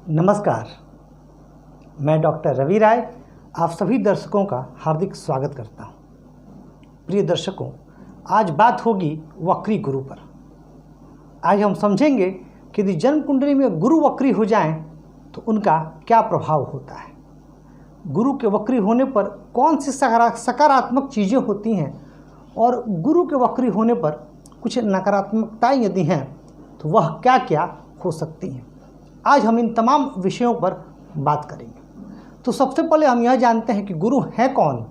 नमस्कार, मैं डॉक्टर रवि राय आप सभी दर्शकों का हार्दिक स्वागत करता हूं। प्रिय दर्शकों, आज बात होगी वक्री गुरु पर। आज हम समझेंगे कि यदि जन्म कुंडली में गुरु वक्री हो जाएं तो उनका क्या प्रभाव होता है। गुरु के वक्री होने पर कौन सी सकारात्मक चीज़ें होती हैं और गुरु के वक्री होने पर कुछ नकारात्मकताएं यदि हैं तो वह क्या क्या हो सकती हैं। आज हम इन तमाम विषयों पर बात करेंगे। तो सबसे पहले हम यह जानते हैं कि गुरु है कौन,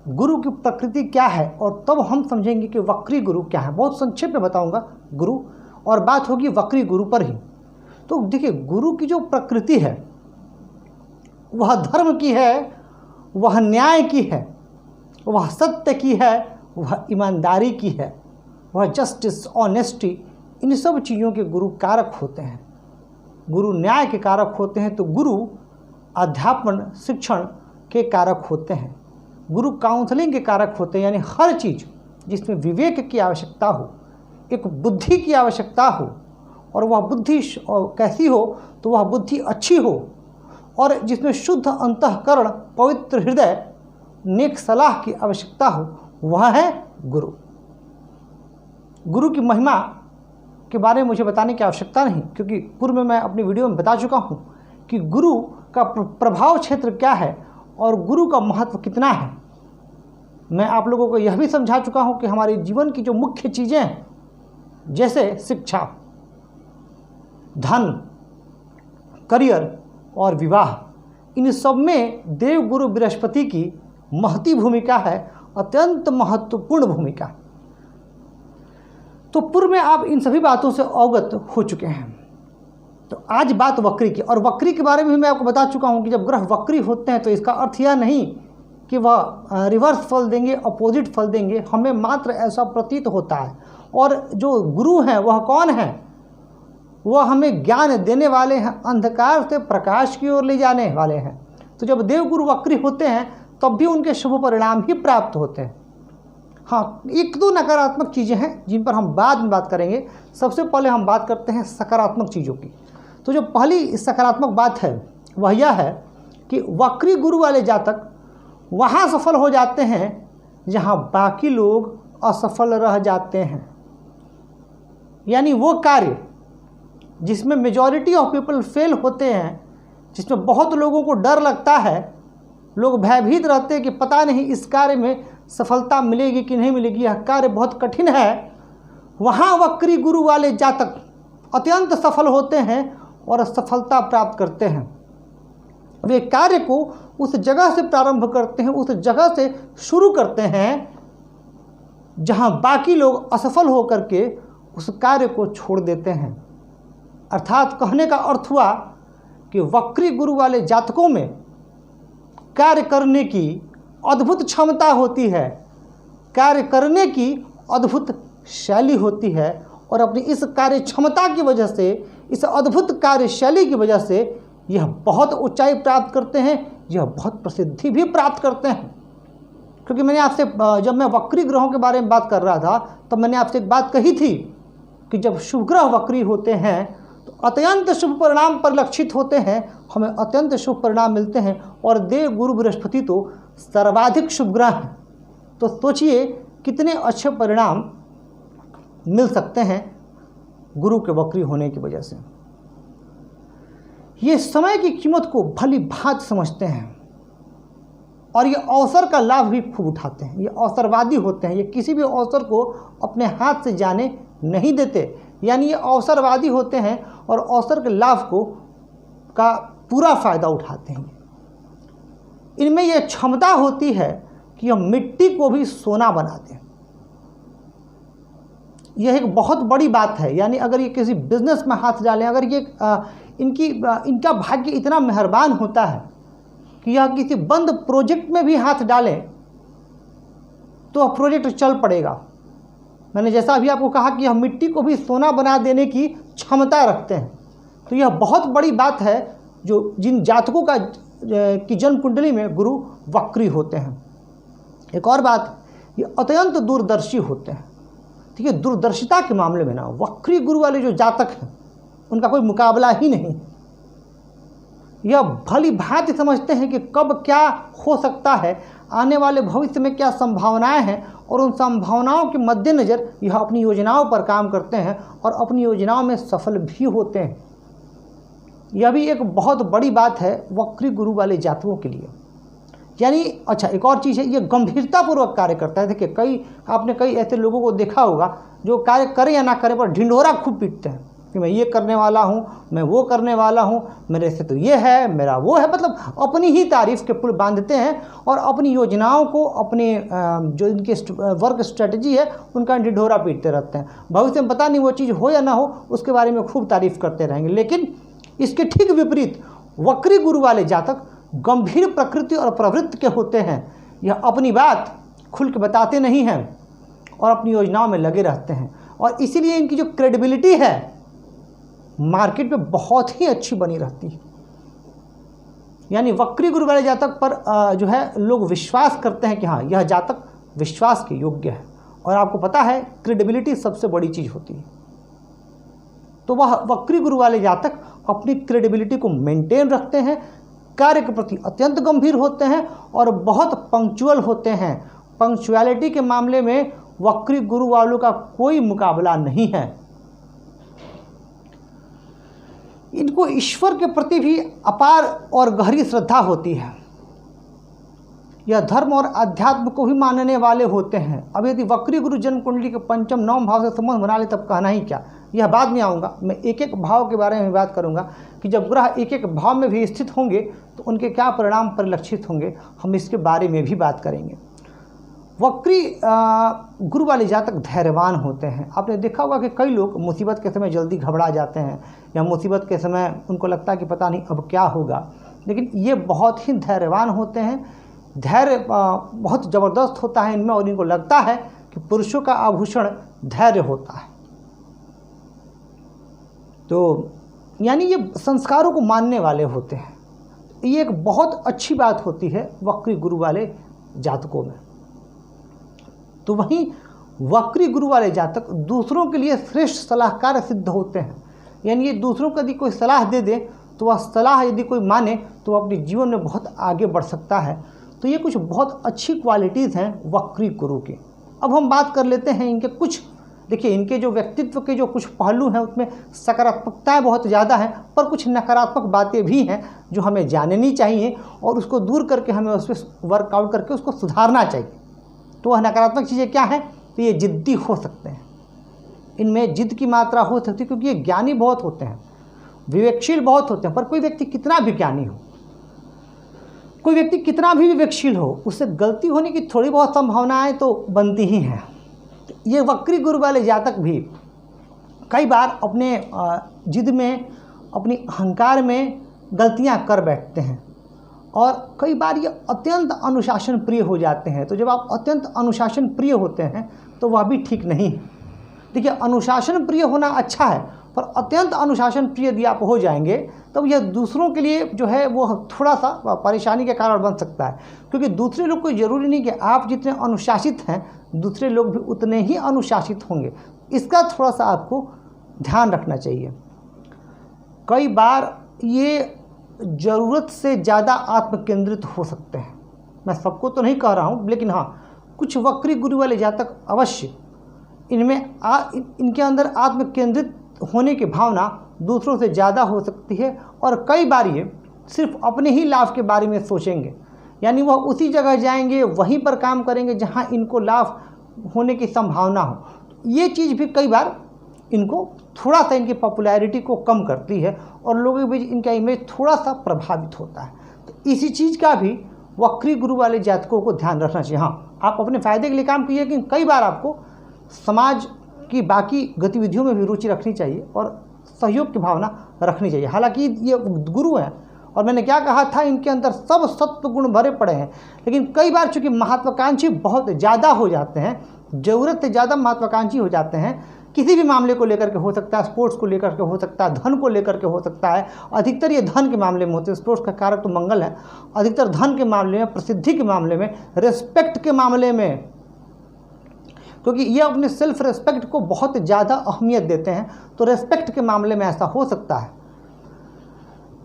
गुरु की प्रकृति क्या है, और तब हम समझेंगे कि वक्री गुरु क्या है। बहुत संक्षेप में बताऊंगा गुरु, और बात होगी वक्री गुरु पर ही। तो देखिए, गुरु की जो प्रकृति है वह धर्म की है, वह न्याय की है, वह सत्य की है, वह ईमानदारी की है, वह जस्टिस, ऑनेस्टी, इन सब चीज़ों के गुरु कारक होते हैं। गुरु न्याय के कारक होते हैं तो गुरु अध्यापन शिक्षण के कारक होते हैं। गुरु काउंसलिंग के कारक होते हैं, यानी हर चीज़ जिसमें विवेक की आवश्यकता हो, एक बुद्धि की आवश्यकता हो, और वह बुद्धि कैसी हो तो वह बुद्धि अच्छी हो, और जिसमें शुद्ध अंतःकरण, पवित्र हृदय, नेक सलाह की आवश्यकता हो, वह है गुरु। गुरु की महिमा के बारे में मुझे बताने की आवश्यकता नहीं, क्योंकि पूर्व में मैं अपनी वीडियो में बता चुका हूँ कि गुरु का प्रभाव क्षेत्र क्या है और गुरु का महत्व कितना है। मैं आप लोगों को यह भी समझा चुका हूँ कि हमारे जीवन की जो मुख्य चीज़ें हैं, जैसे शिक्षा, धन, करियर और विवाह, इन सब में देव गुरु बृहस्पति की महती भूमिका है, अत्यंत महत्वपूर्ण भूमिका। तो पूर्व में आप इन सभी बातों से अवगत हो चुके हैं। तो आज बात वक्री की, और वक्री के बारे में भी मैं आपको बता चुका हूं कि जब ग्रह वक्री होते हैं तो इसका अर्थ यह नहीं कि वह रिवर्स फल देंगे, अपोजिट फल देंगे, हमें मात्र ऐसा प्रतीत होता है। और जो गुरु हैं वह कौन है? वह हमें ज्ञान देने वाले हैं, अंधकार से प्रकाश की ओर ले जाने वाले हैं। तो जब देवगुरु वक्री होते हैं तब भी उनके शुभ परिणाम ही प्राप्त होते हैं। हाँ, एक दो नकारात्मक चीज़ें हैं जिन पर हम बाद में बात करेंगे। सबसे पहले हम बात करते हैं सकारात्मक चीज़ों की। तो जो पहली सकारात्मक बात है वह यह है कि वक्री गुरु वाले जातक वहाँ सफल हो जाते हैं जहाँ बाकी लोग असफल रह जाते हैं। यानी वो कार्य जिसमें मेजॉरिटी ऑफ पीपल फेल होते हैं, जिसमें बहुत लोगों को डर लगता है, लोग भयभीत रहते हैं कि पता नहीं इस कार्य में सफलता मिलेगी कि नहीं मिलेगी, यह कार्य बहुत कठिन है, वहाँ वक्री गुरु वाले जातक अत्यंत सफल होते हैं और सफलता प्राप्त करते हैं। वे कार्य को उस जगह से प्रारंभ करते हैं, उस जगह से शुरू करते हैं जहाँ बाकी लोग असफल होकर के उस कार्य को छोड़ देते हैं। अर्थात कहने का अर्थ हुआ कि वक्री गुरु वाले जातकों में कार्य करने की अद्भुत क्षमता होती है, कार्य करने की अद्भुत शैली होती है, और अपनी इस कार्य क्षमता की वजह से, इस अद्भुत कार्यशैली की वजह से यह बहुत ऊंचाई प्राप्त करते हैं, यह बहुत प्रसिद्धि भी प्राप्त करते हैं। क्योंकि मैंने आपसे, जब मैं वक्री ग्रहों के बारे में बात कर रहा था तब मैंने आपसे एक बात कही थी कि जब शुभ ग्रह वक्री होते हैं तो अत्यंत शुभ परिणाम परिलक्षित होते हैं, हमें अत्यंत शुभ परिणाम मिलते हैं। और देव गुरु बृहस्पति तो सर्वाधिक शुभ ग्रह हैं। तो सोचिए कितने अच्छे परिणाम मिल सकते हैं गुरु के वक्री होने की वजह से। ये समय की कीमत को भली भांति समझते हैं और ये अवसर का लाभ भी खूब उठाते हैं। ये अवसरवादी होते हैं, ये किसी भी अवसर को अपने हाथ से जाने नहीं देते। यानी ये अवसरवादी होते हैं और अवसर के लाभ का पूरा फायदा उठाते हैं। इनमें यह क्षमता होती है कि हम मिट्टी को भी सोना बना दें। यह एक बहुत बड़ी बात है। यानी अगर ये किसी बिजनेस में हाथ डालें, अगर ये इनका भाग्य इतना मेहरबान होता है कि यह किसी बंद प्रोजेक्ट में भी हाथ डालें तो वह प्रोजेक्ट चल पड़ेगा। मैंने जैसा अभी आपको कहा कि हम मिट्टी को भी सोना बना देने की क्षमता रखते हैं। तो यह बहुत बड़ी बात है जो जिन जातकों की जन्म कुंडली में गुरु वक्री होते हैं। एक और बात, ये अत्यंत दूरदर्शी होते हैं। ठीक है, दूरदर्शिता के मामले में ना वक्री गुरु वाले जो जातक हैं उनका कोई मुकाबला ही नहीं। यह भली भांति समझते हैं कि कब क्या हो सकता है, आने वाले भविष्य में क्या संभावनाएं हैं, और उन संभावनाओं के मद्देनज़र यह अपनी योजनाओं पर काम करते हैं और अपनी योजनाओं में सफल भी होते हैं। यह भी एक बहुत बड़ी बात है वक्री गुरु वाले जातकों के लिए। यानी अच्छा, एक और चीज़ है, ये गंभीरतापूर्वक कार्य करता है। देखिए, आपने कई ऐसे लोगों को देखा होगा जो कार्य करें या ना करें पर ढिंढोरा खूब पीटते हैं कि मैं ये करने वाला हूँ, मैं वो करने वाला हूँ, मेरे से तो ये है, मेरा वो है, मतलब अपनी ही तारीफ के पुल बांधते हैं और अपनी योजनाओं को, अपने जो इनके वर्क स्ट्रेटजी है उनका ढिंढोरा पीटते रहते हैं। भविष्य में पता नहीं वो चीज़ हो या ना हो, उसके बारे में खूब तारीफ करते रहेंगे। लेकिन इसके ठीक विपरीत वक्री गुरु वाले जातक गंभीर प्रकृति और प्रवृत्ति के होते हैं। यह अपनी बात खुल के बताते नहीं हैं और अपनी योजनाओं में लगे रहते हैं, और इसीलिए इनकी जो क्रेडिबिलिटी है मार्केट में बहुत ही अच्छी बनी रहती है। यानी वक्री गुरु वाले जातक पर जो है लोग विश्वास करते हैं कि हाँ, यह जातक विश्वास के योग्य है। और आपको पता है क्रेडिबिलिटी सबसे बड़ी चीज़ होती है। तो वह वक्री गुरु वाले जातक अपनी क्रेडिबिलिटी को मेंटेन रखते हैं, कार्य के प्रति अत्यंत गंभीर होते हैं और बहुत पंक्चुअल होते हैं। पंक्चुअलिटी के मामले में वक्री गुरु वालों का कोई मुकाबला नहीं है। इनको ईश्वर के प्रति भी अपार और गहरी श्रद्धा होती है। यह धर्म और अध्यात्म को भी मानने वाले होते हैं। अब यदि वक्री गुरु जन्म कुंडली के पंचम नवम भाव से संबंध बना ले तब कहना ही क्या। यह बाद में आऊँगा, मैं एक एक भाव के बारे में बात करूँगा कि जब ग्रह एक एक भाव में भी स्थित होंगे तो उनके क्या परिणाम परिलक्षित होंगे, हम इसके बारे में भी बात करेंगे। वक्री गुरु वाले जातक धैर्यवान होते हैं। आपने देखा होगा कि कई लोग मुसीबत के समय जल्दी घबरा जाते हैं या मुसीबत के समय उनको लगता है कि पता नहीं अब क्या होगा, लेकिन ये बहुत ही धैर्यवान होते हैं। धैर्य बहुत ज़बरदस्त होता है इनमें, और इनको लगता है कि पुरुषों का आभूषण धैर्य होता है। तो यानी ये संस्कारों को मानने वाले होते हैं। ये एक बहुत अच्छी बात होती है वक्री गुरु वाले जातकों में। तो वहीं वक्री गुरु वाले जातक दूसरों के लिए श्रेष्ठ सलाहकार सिद्ध होते हैं। यानी ये दूसरों को यदि कोई सलाह दे दे तो वह सलाह यदि कोई माने तो वह अपने जीवन में बहुत आगे बढ़ सकता है। तो ये कुछ बहुत अच्छी क्वालिटीज़ हैं वक्री गुरु की। अब हम बात कर लेते हैं इनके कुछ। देखिए, इनके जो व्यक्तित्व के जो कुछ पहलू हैं उसमें सकारात्मकताएं बहुत ज़्यादा हैं, पर कुछ नकारात्मक बातें भी हैं जो हमें जाननी चाहिए और उसको दूर करके हमें उस पर वर्कआउट करके उसको सुधारना चाहिए। तो वह नकारात्मक चीज़ें क्या हैं? तो ये जिद्दी हो सकते हैं, इनमें जिद की मात्रा हो सकती है, क्योंकि ये ज्ञानी बहुत होते हैं, विवेकशील बहुत होते हैं। पर कोई व्यक्ति कितना भी ज्ञानी हो, कोई व्यक्ति कितना भी विवेकशील हो, उससे गलती होने की थोड़ी बहुत संभावनाएं तो बनती ही हैं। ये वक्री गुरु वाले जातक भी कई बार अपने जिद में, अपनी अहंकार में गलतियां कर बैठते हैं और कई बार ये अत्यंत अनुशासन प्रिय हो जाते हैं। तो जब आप अत्यंत अनुशासन प्रिय होते हैं तो वह भी ठीक नहीं है। देखिए, अनुशासन प्रिय होना अच्छा है, पर अत्यंत अनुशासन प्रिय यदि आप हो जाएंगे तब यह दूसरों के लिए जो है वो थोड़ा सा परेशानी का कारण बन सकता है, क्योंकि दूसरे लोग को ज़रूरी नहीं कि आप जितने अनुशासित हैं दूसरे लोग भी उतने ही अनुशासित होंगे। इसका थोड़ा सा आपको ध्यान रखना चाहिए। कई बार ये ज़रूरत से ज़्यादा आत्मकेंद्रित हो सकते हैं। मैं सबको तो नहीं कह रहा हूँ, लेकिन हाँ, कुछ वक्री गुरु वाले जातक अवश्य इनमें इनके अंदर आत्मकेंद्रित होने की भावना दूसरों से ज़्यादा हो सकती है और कई बार ये सिर्फ अपने ही लाभ के बारे में सोचेंगे। यानी वह उसी जगह जाएंगे, वहीं पर काम करेंगे जहां इनको लाभ होने की संभावना हो। ये चीज़ भी कई बार इनको थोड़ा सा इनकी पॉपुलैरिटी को कम करती है और लोगों के बीच इनका इमेज थोड़ा सा प्रभावित होता है। तो इसी चीज़ का भी वक्री गुरु वाले जातकों को ध्यान रखना चाहिए। हाँ, आप अपने फ़ायदे के लिए काम कीजिए, लेकिन कई बार आपको समाज की बाकी गतिविधियों में भी रुचि रखनी चाहिए और सहयोग की भावना रखनी चाहिए। हालांकि ये गुरु हैं और मैंने क्या कहा था, इनके अंदर सब सत्व गुण भरे पड़े हैं, लेकिन कई बार चूँकि महत्वाकांक्षी बहुत ज़्यादा हो जाते हैं, ज़रूरत से ज़्यादा महत्वाकांक्षी हो जाते हैं, किसी भी मामले को लेकर के हो सकता है, स्पोर्ट्स को लेकर के हो सकता है, धन को लेकर के हो सकता है। अधिकतर ये धन के मामले में होते हैं। स्पोर्ट्स का कारक तो मंगल है। अधिकतर धन के मामले में, प्रसिद्धि के मामले में, रिस्पेक्ट के मामले में, क्योंकि ये अपने सेल्फ रिस्पेक्ट को बहुत ज़्यादा अहमियत देते हैं, तो रिस्पेक्ट के मामले में ऐसा हो सकता है।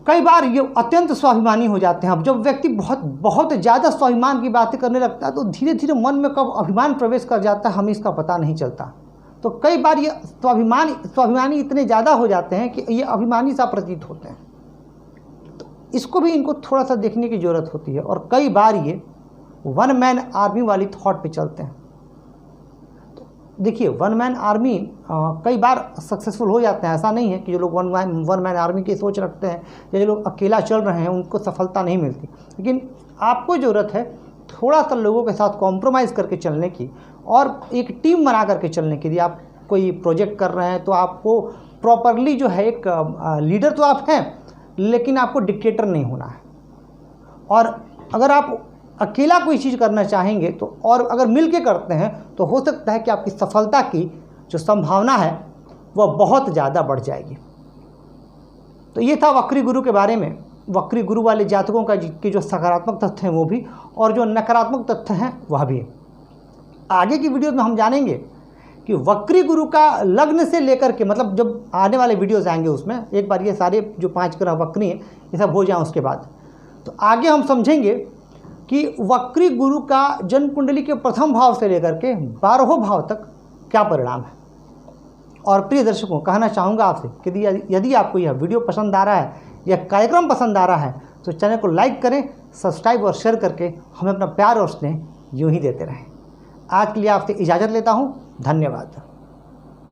कई बार ये अत्यंत स्वाभिमानी हो जाते हैं। अब जब व्यक्ति बहुत ज़्यादा स्वाभिमान की बातें करने लगता है तो धीरे धीरे मन में कब अभिमान प्रवेश कर जाता है हमें इसका पता नहीं चलता। तो कई बार ये स्वाभिमानी इतने ज़्यादा हो जाते हैं कि ये अभिमानी सा प्रतीत होते हैं। तो इसको भी इनको थोड़ा सा देखने की ज़रूरत होती है। और कई बार ये वन मैन आर्मी वाली थॉट पे चलते हैं। तो देखिए, वन मैन आर्मी कई बार सक्सेसफुल हो जाते हैं। ऐसा नहीं है कि जो लोग वन मैन आर्मी की सोच रखते हैं या जो लोग अकेला चल रहे हैं उनको सफलता नहीं मिलती। लेकिन आपको ज़रूरत है थोड़ा सा लोगों के साथ कॉम्प्रोमाइज़ करके चलने की और एक टीम बना करके चलने की। यदि आप कोई प्रोजेक्ट कर रहे हैं तो आपको प्रॉपरली जो है एक लीडर तो आप हैं, लेकिन आपको डिक्टेटर नहीं होना है। और अगर आप अकेला कोई चीज़ करना चाहेंगे तो और अगर मिल के करते हैं तो हो सकता है कि आपकी सफलता की जो संभावना है वह बहुत ज़्यादा बढ़ जाएगी। तो ये था वक्री गुरु के बारे में। वक्री गुरु वाले जातकों का के जो सकारात्मक तथ्य हैं वो भी, और जो नकारात्मक तथ्य हैं वह भी। आगे की वीडियो में हम जानेंगे कि वक्री गुरु का लग्न से लेकर के, मतलब जब आने वाले वीडियोस आएंगे उसमें एक बार ये सारे जो 5 ग्रह वक्री हैं ये सब हो जाएं, उसके बाद तो आगे हम समझेंगे कि वक्री गुरु का जन्म कुंडली के प्रथम भाव से लेकर के 12वें भाव तक क्या परिणाम है। और प्रिय दर्शकों, कहना चाहूँगा आपसे कि यदि आपको यह वीडियो पसंद आ रहा है, यह कार्यक्रम पसंद आ रहा है, तो चैनल को लाइक करें, सब्सक्राइब और शेयर करके हमें अपना प्यार और स्नेह यूँ ही देते रहें। आज के लिए आपसे इजाज़त लेता हूँ। धन्यवाद।